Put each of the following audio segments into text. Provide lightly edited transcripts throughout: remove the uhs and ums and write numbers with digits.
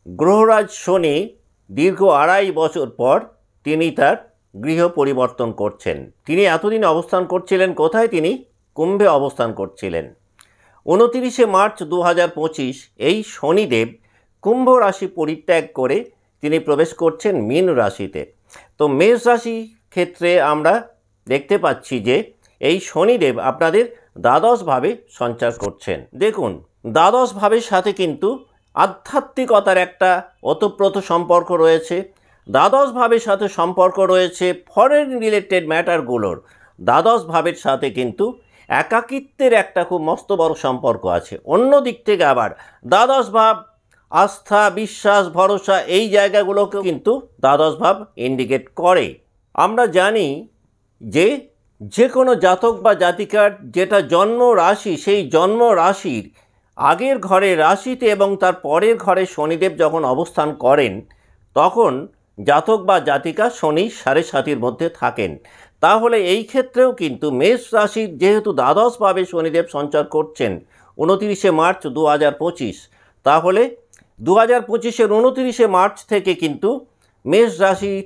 গ্রহরাজ শনি দীর্ঘ ২.৫ বছর পর তিনি তার গৃহ পরিবর্তন করছেন। তিনি এতদিন অবস্থান করছিলেন কোথায়? তিনি কুম্ভে অবস্থান করছিলেন। ২৯শে মার্চ ২০২৫ এই শনিদেব কুম্ভ রাশি পরিত্যাগ করে তিনি প্রবেশ করছেন মীন রাশিতে। তো মেষ রাশি ক্ষেত্রে আমরা দেখতে পাচ্ছি যে এই শনিদেব আপনাদের দ্বাদশভাবে সঞ্চার করছেন। দেখুন, দ্বাদশ ভাবের সাথে কিন্তু আধ্যাত্মিকতার একটা ওতপ্রোত সম্পর্ক রয়েছে। দ্বাদশ ভাবের সাথে সম্পর্ক রয়েছে ফরেন রিলেটেড ম্যাটারগুলোর। দ্বাদশ ভাবের সাথে কিন্তু একাকিত্বের একটা খুব মস্ত বড় সম্পর্ক আছে। অন্য দিক থেকে আবার দ্বাদশ ভাব আস্থা, বিশ্বাস, ভরসা এই জায়গাগুলোকেও কিন্তু দ্বাদশ ভাব ইন্ডিকেট করে। আমরা জানি যে যে কোনো জাতক বা জাতিকার যেটা জন্ম রাশি, সেই জন্ম রাশির আগের ঘরে রাশিতে এবং তার পরের ঘরে শনিদেব যখন অবস্থান করেন তখন জাতক বা জাতিকা শনি ৭.৫-র মধ্যে থাকেন। তাহলে এই ক্ষেত্রেও কিন্তু মেষ রাশির যেহেতু দ্বাদশভাবে শনিদেব সঞ্চার করছেন ২৯শে মার্চ ২০২৫, তাহলে ২০২৫-এর ২৯শে মার্চ থেকে কিন্তু মেষ রাশির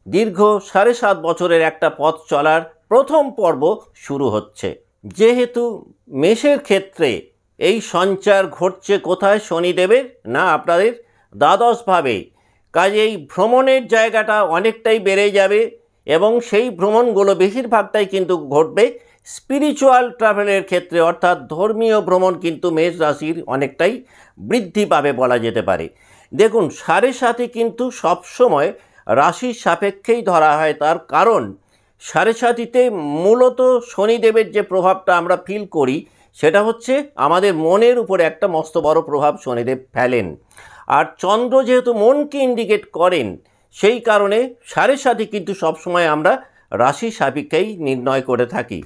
দীর্ঘ ৭.৫ বছরের একটা পথ চলার প্রথম পর্ব শুরু হচ্ছে। যেহেতু মেষের ক্ষেত্রে এই সঞ্চার ঘটছে কোথায় শনিদেবের? না, আপনাদের দ্বাদশভাবে। কাজেই ভ্রমণের জায়গাটা অনেকটাই বেড়ে যাবে এবং সেই ভ্রমণগুলো বেশিরভাগটাই কিন্তু ঘটবে স্পিরিচুয়াল ট্রাভেলের ক্ষেত্রে, অর্থাৎ ধর্মীয় ভ্রমণ কিন্তু মেষ রাশির অনেকটাই বৃদ্ধি পাবে বলা যেতে পারে। দেখুন, ৭.৫ কিন্তু সবসময় রাশির সাপেক্ষেই ধরা হয়। তার কারণ ৭.৫-তে মূলত শনিদেবের যে প্রভাবটা আমরা ফিল করি সেটা হচ্ছে আমাদের মনের উপরে একটা মস্ত বড় প্রভাব শনিদেব ফেলেন। আর চন্দ্র যেহেতু মনকে ইন্ডিকেট করেন, সেই কারণে ৭.৫ কিন্তু সবসময় আমরা রাশি সাপেক্ষেই নির্ণয় করে থাকি।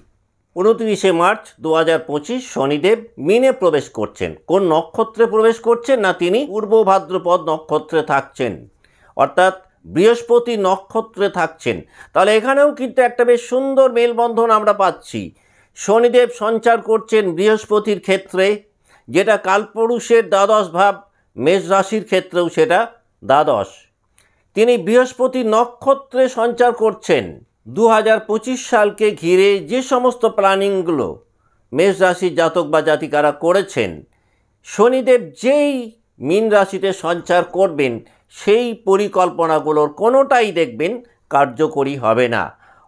২৯শে মার্চ ২০২৫ শনিদেব মীনে প্রবেশ করছেন। কোন নক্ষত্রে প্রবেশ করছেন? না, তিনি পূর্ব ভাদ্রপদ নক্ষত্রে থাকছেন, অর্থাৎ বৃহস্পতি নক্ষত্রে থাকছেন। তাহলে এখানেও কিন্তু একটা বেশ সুন্দর মেলবন্ধন আমরা পাচ্ছি। শনিদেব সঞ্চার করছেন বৃহস্পতির ক্ষেত্রে, যেটা কালপুরুষের দ্বাদশ ভাব, মেষ রাশির ক্ষেত্রেও সেটা দ্বাদশ। তিনি বৃহস্পতি নক্ষত্রে সঞ্চার করছেন। ২০২৫ সালকে ঘিরে যে সমস্ত প্ল্যানিংগুলো মেষ রাশির জাতক বা জাতিকারা করেছেন, শনিদেব যেই মীন রাশিতে সঞ্চার করবেন সেই পরিকল্পনাগুলোর কোনোটাই দেখবেন কার্যকরী হবে না।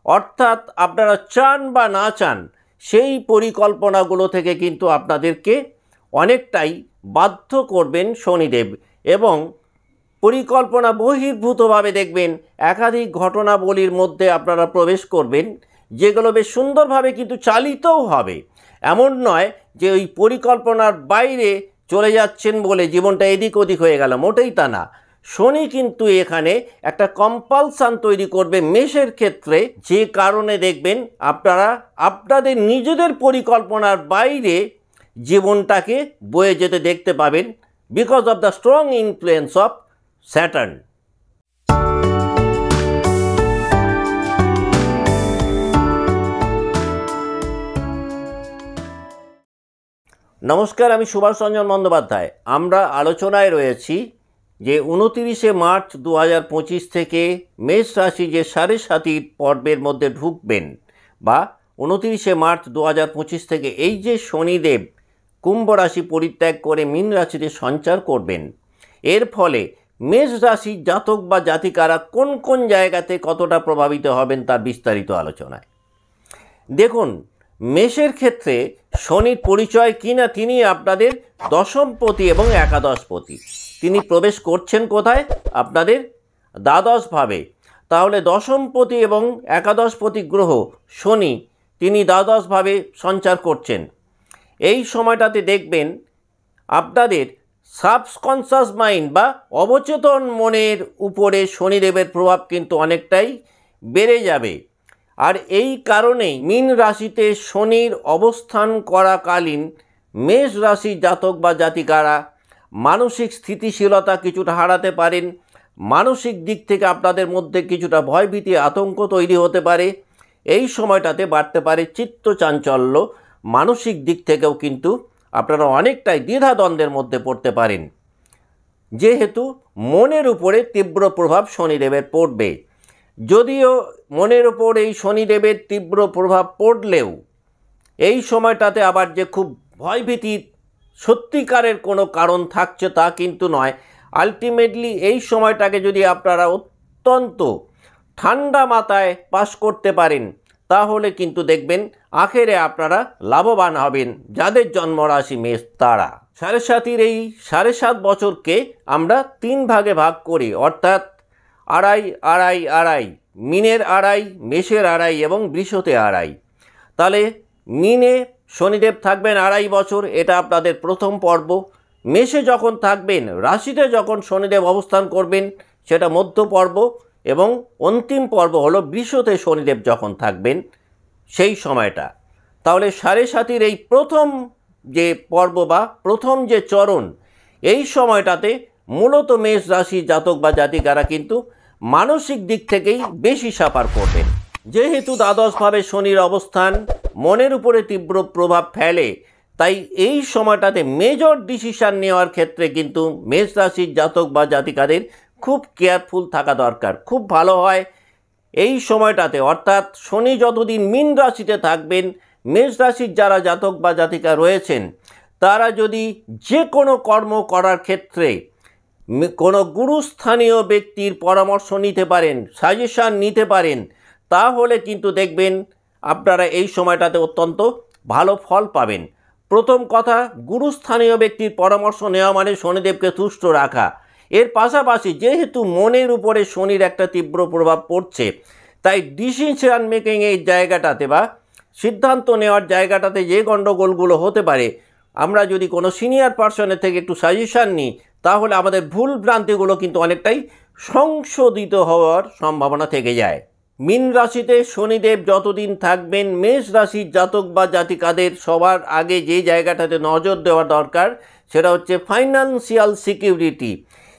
অর্থাৎ আপনারা চান বা না চান সেই পরিকল্পনাগুলো থেকে কিন্তু আপনাদেরকে অনেকটাই বাধ্য করবেন শনিদেব, এবং পরিকল্পনা বহির্ভূতভাবে দেখবেন একাধিক ঘটনাবলীর মধ্যে আপনারা প্রবেশ করবেন, যেগুলো বেশ সুন্দরভাবে কিন্তু চালিতও হবে। এমন নয় যে ওই পরিকল্পনার বাইরে চলে যাচ্ছেন বলে জীবনটা এদিক ওদিক হয়ে গেল, মোটেই তা না। শনি কিন্তু এখানে একটা কম্পালসান তৈরি করবে মেষের ক্ষেত্রে, যে কারণে দেখবেন আপনারা আপনাদের নিজেদের পরিকল্পনার বাইরে জীবনটাকে বয়ে যেতে দেখতে পাবেন, because of the strong influence of Saturn. নমস্কার, আমি সুভাষ রঞ্জন বন্দ্যোপাধ্যায়। আমরা আলোচনায় রয়েছি যে ২৯শে মার্চ ২০২৫ থেকে মেষ রাশি যে ৭.৫ পর্বের মধ্যে ঢুকবেন, বা ২৯শে মার্চ ২০২৫ থেকে এই যে শনিদেব কুম্ভ রাশি পরিত্যাগ করে মীন রাশিতে সঞ্চার করবেন, এর ফলে মেষ রাশির জাতক বা জাতিকারা কোন কোন জায়গাতে কতটা প্রভাবিত হবেন তার বিস্তারিত আলোচনায়। দেখুন, মেষের ক্ষেত্রে শনির পরিচয় কিনা, তিনি আপনাদের দশমপতি এবং একাদশপতি। তিনি প্রবেশ করছেন কোথায়? আপনাদের দ্বাদশভাবে। তাহলে দশমপতি এবং একাদশপতি গ্রহ শনি তিনি দ্বাদশভাবে সঞ্চার করছেন। এই সময়টাতে দেখবেন আপনাদের সাবকনশাস মাইন্ড বা অবচেতন মনের উপরে শনিদেবের প্রভাব কিন্তু অনেকটাই বেড়ে যাবে। আর এই কারণেই মীন রাশিতে শনির অবস্থান করাকালীন মেষ রাশির জাতক বা জাতিকারা মানসিক স্থিতিশীলতা কিছুটা হারাতে পারেন। মানসিক দিক থেকে আপনাদের মধ্যে কিছুটা ভয়ভীতি, আতঙ্ক তৈরি হতে পারে। এই সময়টাতে বাড়তে পারে চিত্ত চাঞ্চল্য। মানসিক দিক থেকেও কিন্তু আপনারা অনেকটাই দ্বিধাদ্বন্দ্বের মধ্যে পড়তে পারেন। যেহেতু মনের উপরে তীব্র প্রভাব শনিদেবের পড়বে। যদিও মনের উপর এই শনিদেবের তীব্র প্রভাব পড়লেও এই সময়টাতে আবার যে খুব ভয়ভীতির সত্যিকারের কোনো কারণ থাকছে তা কিন্তু নয়। আলটিমেটলি এই সময়টাকে যদি আপনারা অত্যন্ত ঠান্ডা মাথায় পাস করতে পারেন তাহলে কিন্তু দেখবেন আখেরে আপনারা লাভবান হবেন যাদের জন্মরাশি মেষ তারা। 7.5-এর এই 7.5 বছরকে আমরা 3 ভাগে ভাগ করি, অর্থাৎ আড়াই আড়াই আড়াই, মিনের আড়াই, মেষের আড়াই এবং বৃষতে আড়াই। তাহলে মিনে শনিদেব থাকবেন 2.5 বছর, এটা আপনাদের প্রথম পর্ব। মেষে যখন থাকবেন, রাশিতে যখন শনিদেব অবস্থান করবেন সেটা মধ্য পর্ব, এবং অন্তিম পর্ব হলো বৃষতে শনিদেব যখন থাকবেন সেই সময়টা। তাহলে 7.5-এর এই প্রথম যে পর্ব বা প্রথম যে চরণ, এই সময়টাতে মূলত মেষ রাশি জাতক বা জাতিকারা কিন্তু মানসিক দিক থেকেই বেশি সাফার করবেন। যেহেতু দ্বাদশভাবে শনির অবস্থান মনের উপরে তীব্র প্রভাব ফেলে, তাই এই সময়টাতে মেজর ডিসিশন নেওয়ার ক্ষেত্রে কিন্তু মেষ রাশির জাতক বা জাতিকাদের খুব কেয়ারফুল থাকা দরকার। খুব ভালো হয় এই সময়টাতে, অর্থাৎ শনি যতদিন মীন রাশিতে থাকবেন, মেষ রাশির যারা জাতক বা জাতিকা রয়েছেন তারা যদি যে কোনো কর্ম করার ক্ষেত্রে কোনো গুরুস্থানীয় ব্যক্তির পরামর্শ নিতে পারেন, সাজেশান নিতে পারেন, তাহলে কিন্তু দেখবেন আপনারা এই সময়টাতে অত্যন্ত ভালো ফল পাবেন। প্রথম কথা, গুরুস্থানীয় ব্যক্তির পরামর্শ নেওয়া মানে শনিদেবকে তুষ্ট রাখা। এর পাশাপাশি যেহেতু মনের উপরে শনির একটা তীব্র প্রভাব পড়ছে, তাই ডিসিশন মেকিংয়ের জায়গাটাতে বা সিদ্ধান্ত নেওয়ার জায়গাটাতে যে গণ্ডগোলগুলো হতে পারে, আমরা যদি কোনো সিনিয়র পার্সনের থেকে একটু সাজেশান নিই তাহলে আমাদের ভুল ভ্রান্তিগুলো কিন্তু অনেকটাই সংশোধিত হওয়ার সম্ভাবনা থেকে যায়। মীন রাশিতে শনিদেব যতদিন থাকবেন, মেষ রাশির জাতক বা জাতিকাদের সবার আগে যে জায়গাটাতে নজর দেওয়া দরকার সেটা হচ্ছে ফাইন্যান্সিয়াল সিকিউরিটি।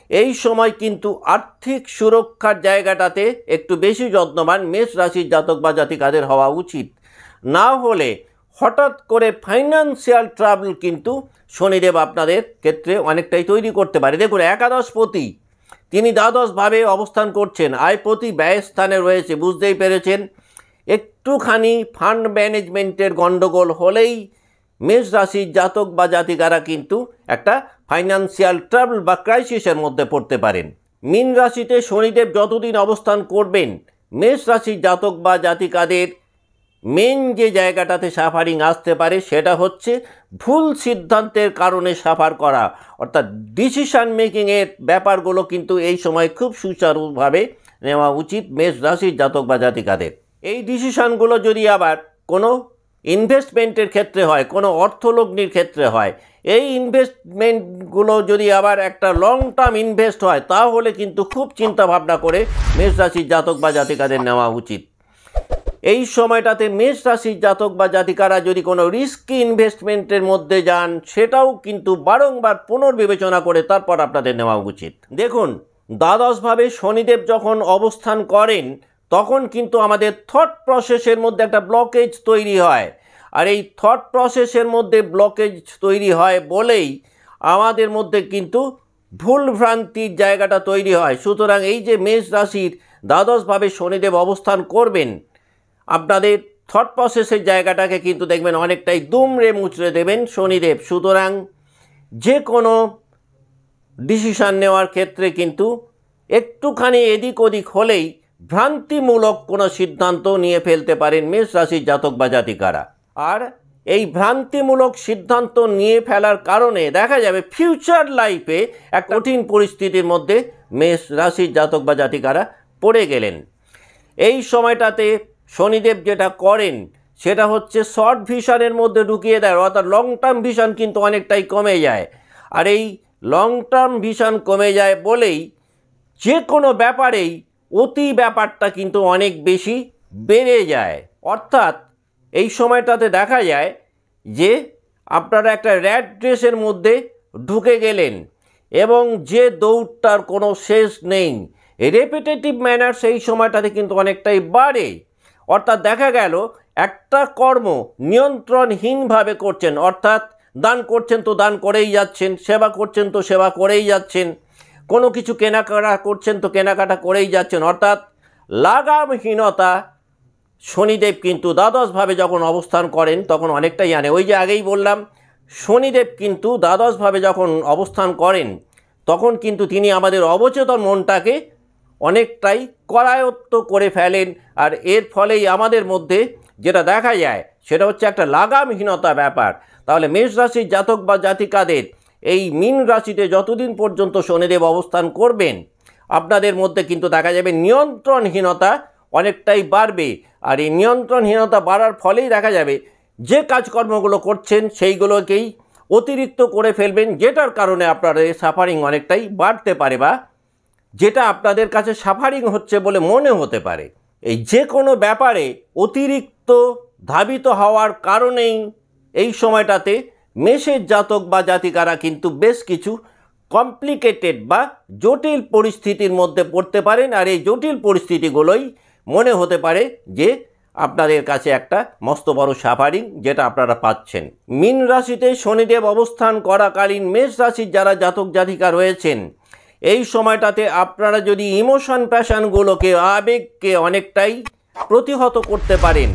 এই সময় কিন্তু আর্থিক সুরক্ষার জায়গাটাতে একটু বেশি যত্নবান মেষ রাশির জাতক বা জাতিকাদের হওয়া উচিত। না হলে হঠাৎ করে ফাইন্যান্সিয়াল ট্রাবল কিন্তু শনিদেব আপনাদের ক্ষেত্রে অনেকটাই তৈরি করতে পারে। দেখুন, একাদশপতি তিনি দ্বাদশভাবে অবস্থান করছেন, আয়পতি ব্যয় স্থানে রয়েছে, বুঝতেই পেরেছেন। একটুখানি ফান্ড ম্যানেজমেন্টের গণ্ডগোল হলেই মেষ রাশির জাতক বা জাতিকারা কিন্তু একটা ফাইন্যান্সিয়াল ট্রাবল বা ক্রাইসিসের মধ্যে পড়তে পারেন। মীন রাশিতে শনিদেব যতদিন অবস্থান করবেন, মেষ রাশির জাতক বা জাতিকাদের মেন যে জায়গাটাতে সাফারিং আসতে পারে সেটা হচ্ছে ভুল সিদ্ধান্তের কারণে সাফার করা, অর্থাৎ ডিসিশন মেকিংয়ের ব্যাপারগুলো কিন্তু এই সময় খুব সুচারুভাবে নেওয়া উচিত মেষ রাশির জাতক বা জাতিকাদের। এই ডিসিশনগুলো যদি আবার কোনো ইনভেস্টমেন্টের ক্ষেত্রে হয়, কোনো অর্থলগ্নির ক্ষেত্রে হয়, এই ইনভেস্টমেন্টগুলো যদি আবার একটা লং টার্ম ইনভেস্ট হয় তাহলে কিন্তু খুব চিন্তা ভাবনা করে মেষ রাশির জাতক বা জাতিকাদের নেওয়া উচিত। এই সময়টাতে মেষ রাশির জাতক বা জাতিকারা যদি কোনো রিস্কি ইনভেস্টমেন্টের মধ্যে যান সেটাও কিন্তু বারংবার পুনর্বিবেচনা করে তারপর আপনাদের নেওয়া উচিত। দেখুন, দ্বাদশভাবে শনিদেব যখন অবস্থান করেন তখন কিন্তু আমাদের থট প্রসেসের মধ্যে একটা ব্লকেজ তৈরি হয়, আর এই থট প্রসেসের মধ্যে ব্লকেজ তৈরি হয় বলেই আমাদের মধ্যে কিন্তু ভুল ভ্রান্তির জায়গাটা তৈরি হয়। সুতরাং এই যে মেষ রাশির দ্বাদশভাবে শনিদেব অবস্থান করবেন, আপনাদের থট প্রসেসের জায়গাটাকে কিন্তু দেখবেন অনেকটাই দুমড়ে মুচড়ে দেবেন শনিদেব। সুতরাং যে কোনো ডিসিশন নেওয়ার ক্ষেত্রে কিন্তু একটুখানি এদিক ওদিক হলেই ভ্রান্তিমূলক কোনো সিদ্ধান্ত নিয়ে ফেলতে পারেন মেষ রাশির জাতক বা জাতিকারা। আর এই ভ্রান্তিমূলক সিদ্ধান্ত নিয়ে ফেলার কারণে দেখা যাবে ফিউচার লাইফে এক কঠিন পরিস্থিতির মধ্যে মেষ রাশির জাতক বা জাতিকারা পড়ে গেলেন। এই সময়টাতে শনিদেব যেটা করেন সেটা হচ্ছে শর্ট ভিশনের মধ্যে ঢুকিয়ে দেয়, অর্থাৎ লং টার্ম ভিশন কিন্তু অনেকটাই কমে যায়। আর এই লং টার্ম ভিশন কমে যায় বলেই যে কোনো ব্যাপারেই অতি ব্যাপারটা কিন্তু অনেক বেশি বেড়ে যায়। অর্থাৎ এই সময়টাতে দেখা যায় যে আপনারা একটা র্যাট রেসের মধ্যে ঢুকে গেলেন এবং যে দৌড়টার কোনো শেষ নেই, রেপিটেটিভ ম্যানার সেই সময়টাতে কিন্তু অনেকটাই বাড়ে। অর্থাৎ দেখা গেল একটা কর্ম নিয়ন্ত্রণহীনভাবে করছেন, অর্থাৎ দান করছেন তো দান করেই যাচ্ছেন, সেবা করছেন তো সেবা করেই যাচ্ছেন, কোনো কিছু কেনাকাটা করছেন তো কেনাকাটা করেই যাচ্ছেন, অর্থাৎ লাগামহীনতা শনিদেব কিন্তু দ্বাদশভাবে যখন অবস্থান করেন তখন অনেকটাই আনে। ওই যে আগেই বললাম, শনিদেব কিন্তু দ্বাদশভাবে যখন অবস্থান করেন তখন কিন্তু তিনি আমাদের অবচেতন মনটাকে অনেকটাই করায়ত্ত করে ফেলেন, আর এর ফলেই আমাদের মধ্যে যেটা দেখা যায় সেটা হচ্ছে একটা লাগামহীনতা ব্যাপার। তাহলে মেষ রাশির জাতক বা জাতিকাদের এই মীন রাশিতে যতদিন পর্যন্ত শনিদেব অবস্থান করবেন আপনাদের মধ্যে কিন্তু দেখা যাবে নিয়ন্ত্রণহীনতা অনেকটাই বাড়বে, আর এই নিয়ন্ত্রণহীনতা বাড়ার ফলেই দেখা যাবে যে কাজকর্মগুলো করছেন সেইগুলোকেই অতিরিক্ত করে ফেলবেন, যেটার কারণে আপনাদের সাফারিং অনেকটাই বাড়তে পারে বা যেটা আপনাদের কাছে সাফারিং হচ্ছে বলে মনে হতে পারে। এই যে কোনো ব্যাপারে অতিরিক্ত ধাবিত হওয়ার কারণেই এই সময়টাতে মেষের জাতক বা জাতিকারা কিন্তু বেশ কিছু কমপ্লিকেটেড বা জটিল পরিস্থিতির মধ্যে পড়তে পারেন, আর এই জটিল পরিস্থিতিগুলোই মনে হতে পারে যে আপনাদের কাছে একটা মস্ত বড় সাফারিং যেটা আপনারা পাচ্ছেন। মীন রাশিতে শনিদেব অবস্থান করাকালীন মেষ রাশির যারা জাতক জাতিকা রয়েছেন এই সময়টাতে আপনারা যদি ইমোশন প্যাশনগুলোকে, আবেগকে অনেকটাই প্রতিহত করতে পারেন,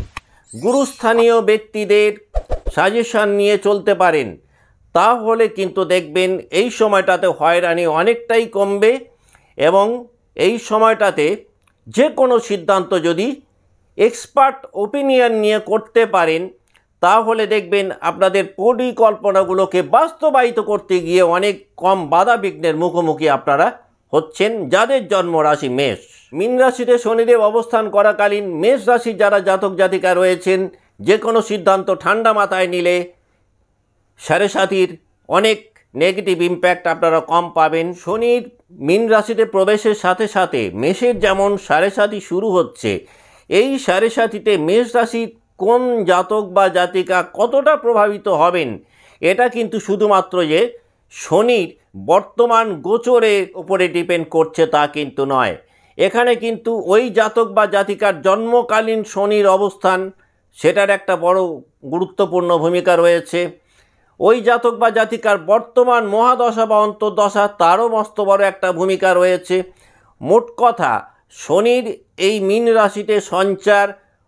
গুরুস্থানীয় ব্যক্তিদের সাজেশন নিয়ে চলতে পারেন, তাহলে কিন্তু দেখবেন এই সময়টাতে হয়রানি অনেকটাই কমবে, এবং এই সময়টাতে যে কোনো সিদ্ধান্ত যদি এক্সপার্ট ওপিনিয়ন নিয়ে করতে পারেন তাহলে দেখবেন আপনাদের পরিকল্পনাগুলোকে বাস্তবায়িত করতে গিয়ে অনেক কম বাধা বিঘ্নের মুখোমুখি আপনারা হচ্ছেন যাদের জন্ম রাশি মেষ। মীন রাশিতে শনিদেব অবস্থান করাকালীন মেষ রাশির যারা জাতক জাতিকা রয়েছেন যে কোনো সিদ্ধান্ত ঠান্ডা মাথায় নিলে সাড়ে সাতির অনেক নেগেটিভ ইম্প্যাক্ট আপনারা কম পাবেন। শনির মীন রাশিতে প্রবেশের সাথে সাথে মেষের যেমন সাড়ে সাতি শুরু হচ্ছে, এই সাড়ে সাতিতে মেষ রাশির কোন জাতক বা জাতিকা কতটা প্রভাবিত হবেন এটা কিন্তু শুধুমাত্র যে শনির বর্তমান গোচরের উপরে ডিপেন্ড করছে তা কিন্তু নয়। এখানে কিন্তু ওই জাতক বা জাতিকার জন্মকালীন শনির অবস্থান সেটার একটা বড় গুরুত্বপূর্ণ ভূমিকা রয়েছে। ওই জাতক বা জাতিকার বর্তমান মহাদশা বা অন্তর্দশা তারও মস্ত বড় একটা ভূমিকা রয়েছে। মোট কথা শনির এই মীন রাশিতে সঞ্চার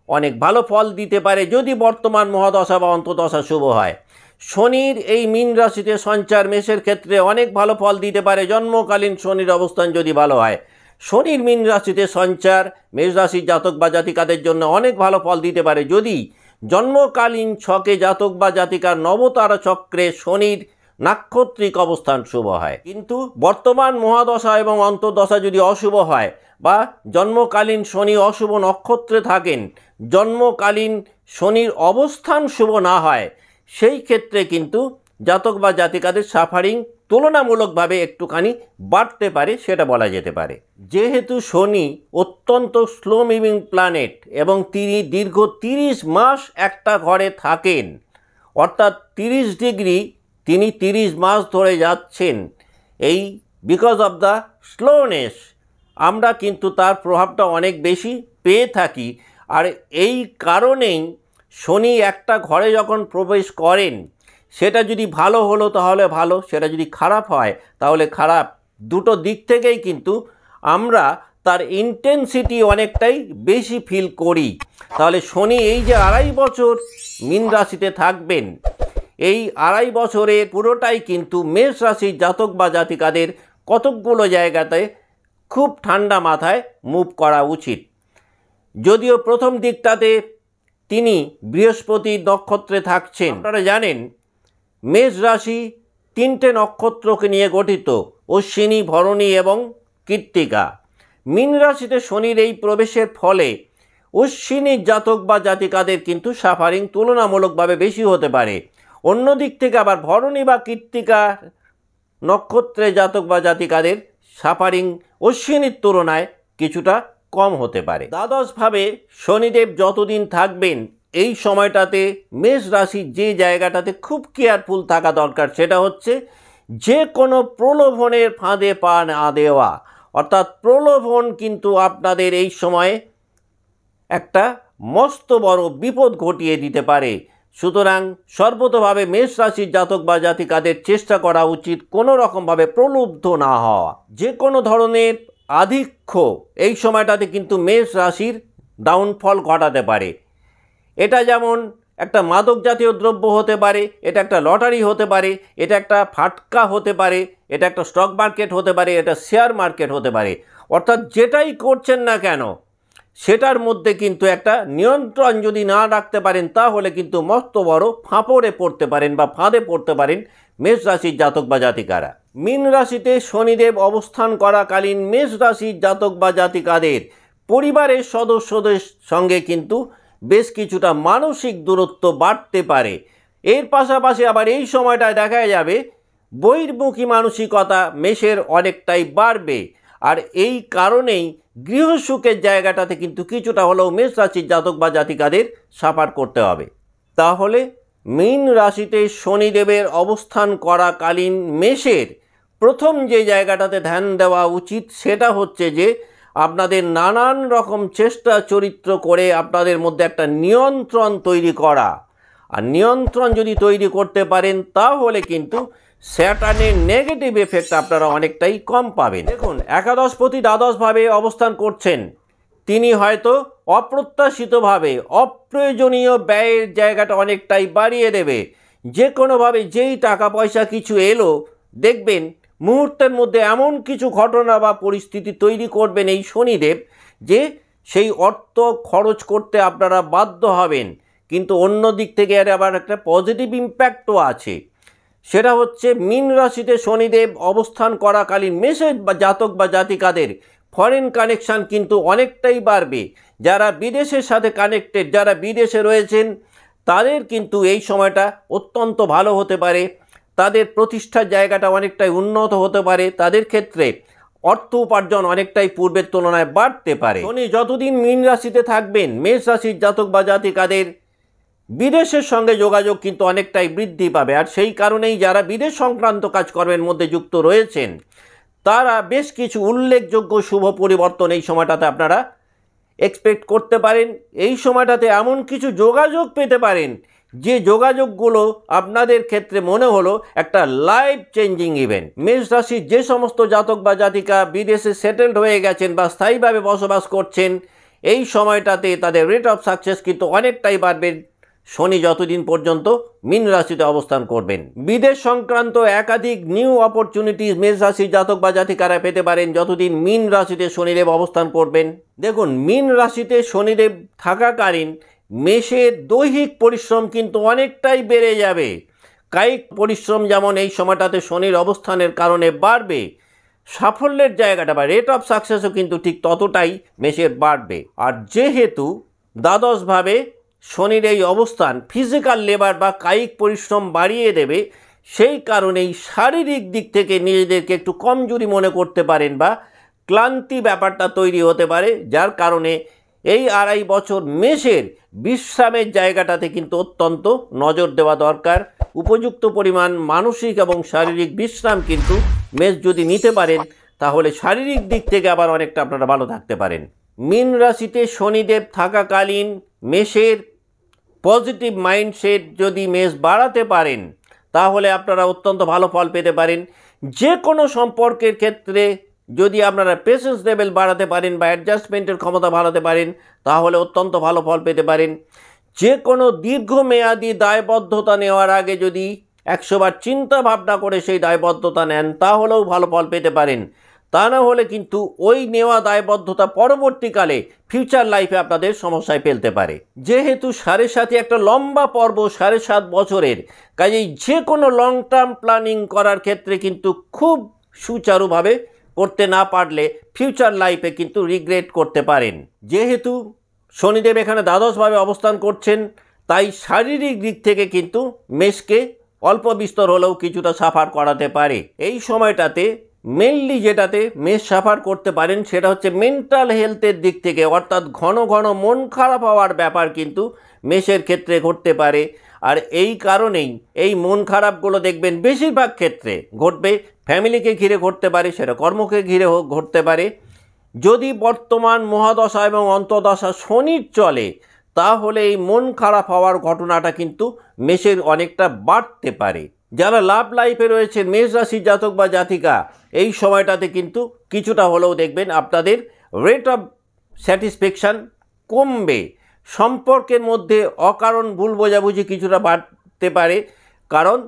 অনেক ভালো ফল দিতে পারে যদি বর্তমান মহাদশা বা অন্তর্দশা শুভ হয়। শনির এই মীন রাশিতে সঞ্চার মেষের ক্ষেত্রে অনেক ভালো ফল দিতে পারে জন্মকালীন শনির অবস্থান যদি ভালো হয়। শনির মীন রাশিতে সঞ্চার মেষ রাশির জাতক বা জাতিকাদের জন্য অনেক ভালো ফল দিতে পারে যদি জন্মকালীন ছকে জাতক বা জাতিকার নবতারা চক্রে শনির নাক্ষত্রিক অবস্থান শুভ হয়। কিন্তু বর্তমান মহাদশা এবং অন্তর্দশা যদি অশুভ হয় বা জন্মকালীন শনি অশুভ নক্ষত্রে থাকেন, জন্মকালীন শনির অবস্থান শুভ না হয়, সেই ক্ষেত্রে কিন্তু জাতক বা জাতিকাদের সাফারিং তুলনামূলকভাবে একটুখানি বাড়তে পারে, সেটা বলা যেতে পারে। যেহেতু শনি অত্যন্ত স্লো মুভিং প্ল্যানেট এবং তিনি দীর্ঘ 30 মাস একটা ঘরে থাকেন, অর্থাৎ 30 ডিগ্রি তিনি 30 মাস ধরে যাচ্ছেন, এই বিকজ অফ দ্য স্লোনেস আমরা কিন্তু তার প্রভাবটা অনেক বেশি পেয়ে থাকি। আর এই কারণেই শনি একটা ঘরে যখন প্রবেশ করেন সেটা যদি ভালো হলো তাহলে ভালো, সেটা যদি খারাপ হয় তাহলে খারাপ। দুটো দিক থেকেই কিন্তু আমরা তার ইন্টেন্সিটি অনেকটাই বেশি ফিল করি। তাহলে শনি এই যে 2.5 বছর মীন রাশিতে থাকবেন, এই 2.5 বছরের পুরোটাই কিন্তু মেষ রাশির জাতক বা জাতিকাদের কতকগুলো জায়গাতে খুব ঠান্ডা মাথায় মুভ করা উচিত। যদিও প্রথম দিকটাতে তিনি বৃহস্পতি নক্ষত্রে থাকছেন। আপনারা জানেন মেষ রাশি 3টে নক্ষত্রকে নিয়ে গঠিত, অশ্বিনী, ভরণী এবং কৃত্তিকা। মীন রাশিতে শনির এই প্রবেশের ফলে অশ্বিনীর জাতক বা জাতিকাদের কিন্তু সাফারিং তুলনামূলকভাবে বেশি হতে পারে। অন্য দিক থেকে আবার ভরণী বা কৃত্তিকা নক্ষত্রে জাতক বা জাতিকাদের সাফারিং অশ্বিনীর তুলনায় কিছুটা কম হতে পারে। দ্বাদশভাবে শনিদেব যতদিন থাকবেন এই সময়টাতে মেষ রাশির যে জায়গাটাতে খুব কেয়ারফুল থাকা দরকার সেটা হচ্ছে যে কোনো প্রলোভনের ফাঁদে পা না দেওয়া। অর্থাৎ প্রলোভন কিন্তু আপনাদের এই সময়ে একটা মস্ত বড় বিপদ ঘটিয়ে দিতে পারে। সুতরাং সর্বতোভাবে মেষ রাশির জাতক বা জাতিকাদের চেষ্টা করা উচিত কোনো রকমভাবে প্রলুব্ধ না হওয়া। যে কোনো ধরনের আধিক্য এই সময়টাতে কিন্তু মেষ রাশির ডাউনফল ঘটাতে পারে। এটা যেমন একটা মাদক জাতীয় দ্রব্য হতে পারে, এটা একটা লটারি হতে পারে, এটা একটা ফাটকা হতে পারে, এটা একটা স্টক মার্কেট হতে পারে, এটা শেয়ার মার্কেট হতে পারে। অর্থাৎ যেটাই করছেন না কেন সেটার মধ্যে কিন্তু একটা নিয়ন্ত্রণ যদি না রাখতে পারেন তাহলে কিন্তু মস্ত বড় ফাঁপড়ে পড়তে পারেন বা ফাঁদে পড়তে পারেন মেষ রাশির জাতক বা জাতিকারা। মীন রাশিতে শনিদেব অবস্থান করাকালীন মেষ রাশির জাতক বা জাতিকাদের পরিবারের সদস্যদের সঙ্গে কিন্তু বেশ কিছুটা মানসিক দূরত্ব বাড়তে পারে। এর পাশাপাশি আবার এই সময়টায় দেখা যাবে বহির্মুখী মানসিকতা মেষের অনেকটাই বাড়বে। আর এই কারণেই গৃহসুখের জায়গাটাতে কিন্তু কিছুটা হলেও মেষ রাশির জাতক বা জাতিকাদের সাফার করতে হবে। তাহলে মীন রাশিতে শনিদেবের অবস্থান করাকালীন মেষের প্রথম যে জায়গাটাতে ধ্যান দেওয়া উচিত সেটা হচ্ছে যে আপনাদের নানান রকম চেষ্টা চরিত্র করে আপনাদের মধ্যে একটা নিয়ন্ত্রণ তৈরি করা। আর নিয়ন্ত্রণ যদি তৈরি করতে পারেন তাহলে কিন্তু স্যাটার্নের নেগেটিভ এফেক্ট আপনারা অনেকটাই কম পাবেন। দেখুন, একাদশপতি দ্বাদশভাবে অবস্থান করছেন, তিনি হয়তো অপ্রত্যাশিতভাবে অপ্রয়োজনীয় ব্যয়ের জায়গাটা অনেকটাই বাড়িয়ে দেবে। যে কোনোভাবে যেই টাকা পয়সা কিছু এলো দেখবেন মুহূর্তের মধ্যে এমন কিছু ঘটনা বা পরিস্থিতি তৈরি করবেন এই শনিদেব যে সেই অর্থ খরচ করতে আপনারা বাধ্য হবেন। কিন্তু অন্য দিক থেকে আবার একটা পজিটিভ ইম্প্যাক্টও আছে। সেটা হচ্ছে মীন রাশিতে শনিদেব অবস্থান করাকালীন মেষের বা জাতক বা জাতিকাদের ফরেন কানেকশান কিন্তু অনেকটাই বাড়বে। যারা বিদেশের সাথে কানেক্টেড, যারা বিদেশে রয়েছেন তাদের কিন্তু এই সময়টা অত্যন্ত ভালো হতে পারে। তাদের প্রতিষ্ঠার জায়গাটা অনেকটাই উন্নত হতে পারে। তাদের ক্ষেত্রে অর্থ উপার্জন অনেকটাই পূর্বের তুলনায় বাড়তে পারে। শনি যতদিন মীন রাশিতে থাকবেন মেষ রাশির জাতক বা জাতিকাদের বিদেশের সঙ্গে যোগাযোগ কিন্তু অনেকটাই বৃদ্ধি পাবে। আর সেই কারণেই যারা বিদেশ সংক্রান্ত কাজকর্মের মধ্যে যুক্ত রয়েছেন তারা বেশ কিছু উল্লেখযোগ্য শুভ পরিবর্তন এই সময়টাতে আপনারা এক্সপেক্ট করতে পারেন। এই সময়টাতে এমন কিছু যোগাযোগ পেতে পারেন যে যোগাযোগগুলো আপনাদের ক্ষেত্রে মনে হলো একটা লাইফ চেঞ্জিং ইভেন্ট। মেষ রাশির যে সমস্ত জাতক বা জাতিকা বিদেশে সেটেলড হয়ে গেছেন বা স্থায়ীভাবে বসবাস করছেন এই সময়টাতে তাদের রেট অফ সাকসেস কিন্তু অনেকটাই বাড়বে শনি যতদিন পর্যন্ত মীন রাশিতে অবস্থান করবেন। বিদেশ সংক্রান্ত একাধিক নিউ অপরচুনিটিস মেষ রাশির জাতক বা জাতিকারা পেতে পারেন যতদিন মীন রাশিতে শনিদেব অবস্থান করবেন। দেখুন, মীন রাশিতে শনিদেব থাকাকালীন মেষের দৈহিক পরিশ্রম কিন্তু অনেকটাই বেড়ে যাবে। কায়িক পরিশ্রম যেমন এই সময়টাতে শনির অবস্থানের কারণে বাড়বে, সাফল্যের জায়গাটা বা রেট অফ সাকসেসও কিন্তু ঠিক ততটাই মেষের বাড়বে। আর যেহেতু দ্বাদশভাবে শনির এই অবস্থান ফিজিক্যাল লেবার বা কায়িক পরিশ্রম বাড়িয়ে দেবে, সেই কারণেই শারীরিক দিক থেকে নিজেদেরকে একটু কমজোরি মনে করতে পারেন বা ক্লান্তি ব্যাপারটা তৈরি হতে পারে। যার কারণে এই 2.5 বছর মেষের বিশ্রামের জায়গাটাতে কিন্তু অত্যন্ত নজর দেওয়া দরকার। উপযুক্ত পরিমাণ মানসিক এবং শারীরিক বিশ্রাম কিন্তু মেষ যদি নিতে পারেন তাহলে শারীরিক দিক থেকে আবার অনেকটা আপনারা ভালো থাকতে পারেন। মীন রাশিতে শনিদেব থাকাকালীন মেষের পজিটিভ মাইন্ডসেট যদি মেষ বাড়াতে পারেন তাহলে আপনারা অত্যন্ত ভালো ফল পেতে পারেন। যে কোনো সম্পর্কের ক্ষেত্রে যদি আপনারা পেশেন্স লেভেল বাড়াতে পারেন বা অ্যাডজাস্টমেন্টের ক্ষমতা বাড়াতে পারেন তাহলে অত্যন্ত ভালো ফল পেতে পারেন। যে কোনো দীর্ঘমেয়াদী দায়বদ্ধতা নেওয়ার আগে যদি 100 বার চিন্তা ভাবনা করে সেই দায়বদ্ধতা নেন তাহলেও ভালো ফল পেতে পারেন। তা না হলে কিন্তু ওই নেওয়া দায়বদ্ধতা পরবর্তীকালে ফিউচার লাইফে আপনাদের সমস্যায় ফেলতে পারে। যেহেতু 7.5 একটা লম্বা পর্ব 7.5 বছরের, কাজেই যে কোনো লং টার্ম প্ল্যানিং করার ক্ষেত্রে কিন্তু খুব সুচারুভাবে করতে না পারলে ফিউচার লাইফে কিন্তু রিগ্রেট করতে পারেন। যেহেতু শনিদেব এখানে দ্বাদশভাবে অবস্থান করছেন তাই শারীরিক দিক থেকে কিন্তু মেষকে অল্প বিস্তর হলেও কিছুটা সাফার করাতে পারে। এই সময়টাতে মেনলি যেটাতে মেষ সাফার করতে পারেন সেটা হচ্ছে মেন্টাল হেলথের দিক থেকে, অর্থাৎ ঘন ঘন মন খারাপ হওয়ার ব্যাপার কিন্তু মেষের ক্ষেত্রে ঘটতে পারে। আর এই কারণেই এই মন খারাপগুলো দেখবেন বেশিরভাগ ক্ষেত্রে ঘটবে ফ্যামিলিকে ঘিরে ঘটতে পারে, সেটা কর্মকে ঘিরে ঘটতে পারে। যদি বর্তমান মহাদশা এবং অন্তদশা শনির চলে তাহলে এই মন খারাপ হওয়ার ঘটনাটা কিন্তু মেষের অনেকটা বাড়তে পারে। যারা লাভ লাইফে রয়েছেন মেষ রাশির জাতক বা জাতিকা, এই সময়টাতে কিন্তু কিছুটা হলেও দেখবেন আপনাদের রেট অফ স্যাটিসফ্যাকশান কমবে। সম্পর্কের মধ্যে অকারণ ভুল বোঝাবুঝি কিছুটা বাড়তে পারে, কারণ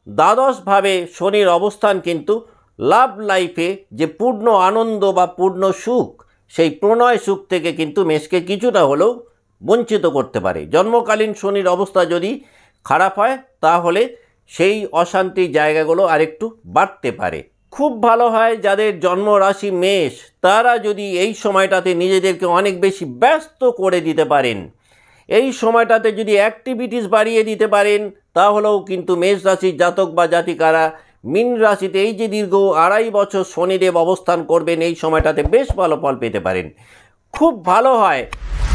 দ্বাদশভাবে শনির অবস্থান কিন্তু লাভ লাইফে যে পূর্ণ আনন্দ বা পূর্ণ সুখ, সেই প্রণয় সুখ থেকে কিন্তু মেষকে কিছুটা হলেও বঞ্চিত করতে পারে। জন্মকালীন শনির অবস্থা যদি খারাপ হয় তাহলে সেই অশান্তির জায়গাগুলো আরেকটু বাড়তে পারে। খুব ভালো হয় যাদের জন্ম রাশি মেষ, তারা যদি এই সময়টাতে নিজেদেরকে অনেক বেশি ব্যস্ত করে দিতে পারেন, এই সময়টাতে যদি অ্যাক্টিভিটিস বাড়িয়ে দিতে পারেন, তাহলেও কিন্তু মেষ রাশির জাতক বা জাতিকারা মীন রাশিতে এই যে দীর্ঘ 2.5 বছর শনিদেব অবস্থান করবেন, এই সময়টাতে বেশ ভালো ফল পেতে পারেন। খুব ভালো হয়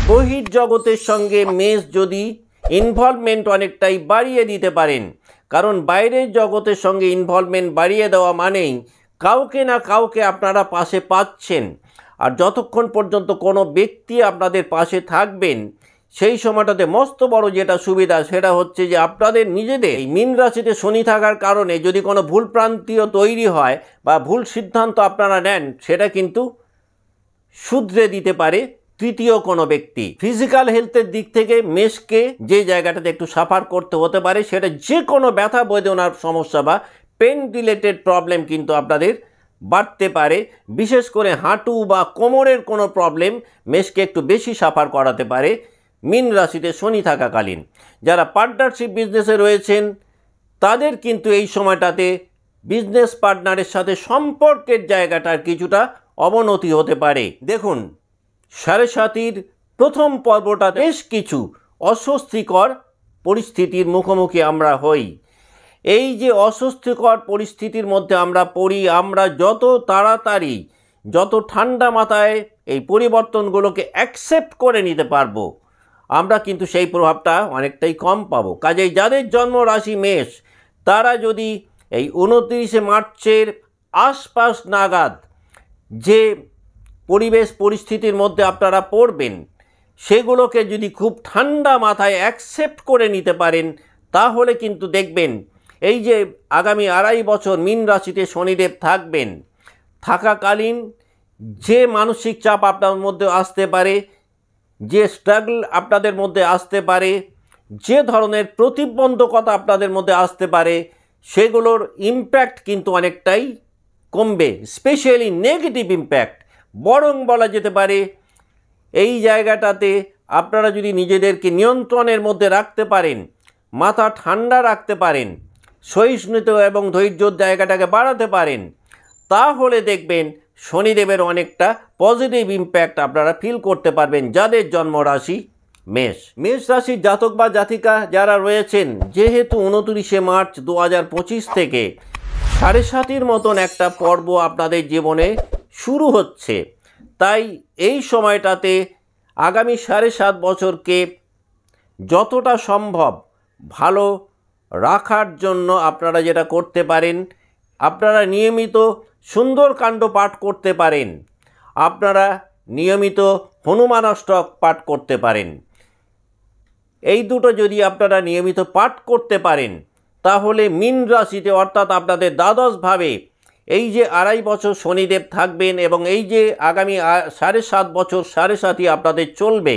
বহির্জগতের সঙ্গে মেষ যদি ইনভলভমেন্ট অনেকটাই বাড়িয়ে দিতে পারেন, কারণ বাইরের জগতের সঙ্গে ইনভলভমেন্ট বাড়িয়ে দেওয়া মানেই কাউকে না কাউকে আপনারা পাশে পাচ্ছেন। আর যতক্ষণ পর্যন্ত কোনো ব্যক্তি আপনাদের পাশে থাকবেন, সেই সময়টাতে মস্ত বড় যেটা সুবিধা সেটা হচ্ছে যে আপনাদের নিজেদের এই মীন রাশিতে শনি থাকার কারণে যদি কোনো ভুল প্রান্তীয় তৈরি হয় বা ভুল সিদ্ধান্ত আপনারা নেন, সেটা কিন্তু শুধরে দিতে পারে তৃতীয় কোনো ব্যক্তি। ফিজিক্যাল হেলথের দিক থেকে মেষকে যে জায়গাটাতে একটু সাফার করতে হতে পারে, সেটা যে কোনো ব্যথা বেদনার সমস্যা বা পেন রিলেটেড প্রবলেম কিন্তু আপনাদের বাড়তে পারে। বিশেষ করে হাঁটু বা কোমরের কোনো প্রবলেম মেষকে একটু বেশি সাফার করাতে পারে মীন রাশিতে শনি থাকাকালীন। যারা পার্টনারশিপ বিজনেসে রয়েছেন তাদের কিন্তু এই সময়টাতে বিজনেস পার্টনারের সাথে সম্পর্কের জায়গাটার কিছুটা অবনতি হতে পারে। দেখুন, 7.5 প্রথম পর্বটা বেশ কিছু অস্বস্তিকর পরিস্থিতির মুখোমুখি আমরা হই। এই যে অস্বস্তিকর পরিস্থিতির মধ্যে আমরা পড়ি, আমরা যত তাড়াতাড়ি যত ঠান্ডা মাথায় এই পরিবর্তনগুলোকে অ্যাকসেপ্ট করে নিতে পারবো, আমরা কিন্তু সেই প্রভাবটা অনেকটাই কম পাবো। কাজেই যাদের জন্ম রাশি মেষ, তারা যদি এই 29 মার্চের আশপাশ নাগাদ যে পরিবেশ পরিস্থিতির মধ্যে আপনারা পড়বেন, সেগুলোকে যদি খুব ঠান্ডা মাথায় অ্যাকসেপ্ট করে নিতে পারেন, তাহলে কিন্তু দেখবেন এই যে আগামী 2.5 বছর মীন রাশিতে শনিদেব থাকবেন, থাকাকালীন যে মানসিক চাপ আপনার মধ্যে আসতে পারে, যে স্ট্রাগল আপনাদের মধ্যে আসতে পারে, যে ধরনের প্রতিবন্ধকতা আপনাদের মধ্যে আসতে পারে, সেগুলোর ইম্প্যাক্ট কিন্তু অনেকটাই কমবে। স্পেশালি নেগেটিভ ইম্প্যাক্ট, বরং বলা যেতে পারে এই জায়গাটাতে আপনারা যদি নিজেদেরকে নিয়ন্ত্রণের মধ্যে রাখতে পারেন, মাথা ঠান্ডা রাখতে পারেন, সহিষ্ণুতা এবং ধৈর্যর জায়গাটাকে বাড়াতে পারেন, তাহলে দেখবেন শনিদেবের অনেকটা পজিটিভ ইম্প্যাক্ট আপনারা ফিল করতে পারবেন যাদের জন্ম রাশি মেষ। মেষ রাশির জাতক বা জাতিকা যারা রয়েছেন, যেহেতু 29 মার্চ 2025 থেকে 7.5 মতন একটা পর্ব আপনাদের জীবনে শুরু হচ্ছে, তাই এই সময়টাতে আগামী 7.5 বছরকে যতটা সম্ভব ভালো রাখার জন্য আপনারা যেটা করতে পারেন, আপনারা নিয়মিত সুন্দরকাণ্ড পাঠ করতে পারেন, আপনারা নিয়মিত হনুমান অষ্টক পাঠ করতে পারেন। এই দুটো যদি আপনারা নিয়মিত পাঠ করতে পারেন, তাহলে মীন রাশিতে অর্থাৎ আপনাদের দ্বাদশভাবে এই যে 2.5 বছর শনিদেব থাকবেন এবং এই যে আগামী 7.5 বছর 7.5ই আপনাদের চলবে,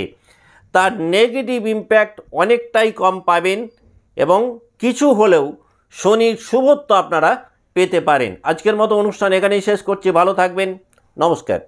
তার নেগেটিভ ইম্প্যাক্ট অনেকটাই কম পাবেন এবং কিছু হলেও শনির শুভত্ব আপনারা পেতে পারেন। আজকের মতো অনুষ্ঠান এখানেই শেষ করছি। ভালো থাকবেন। নমস্কার।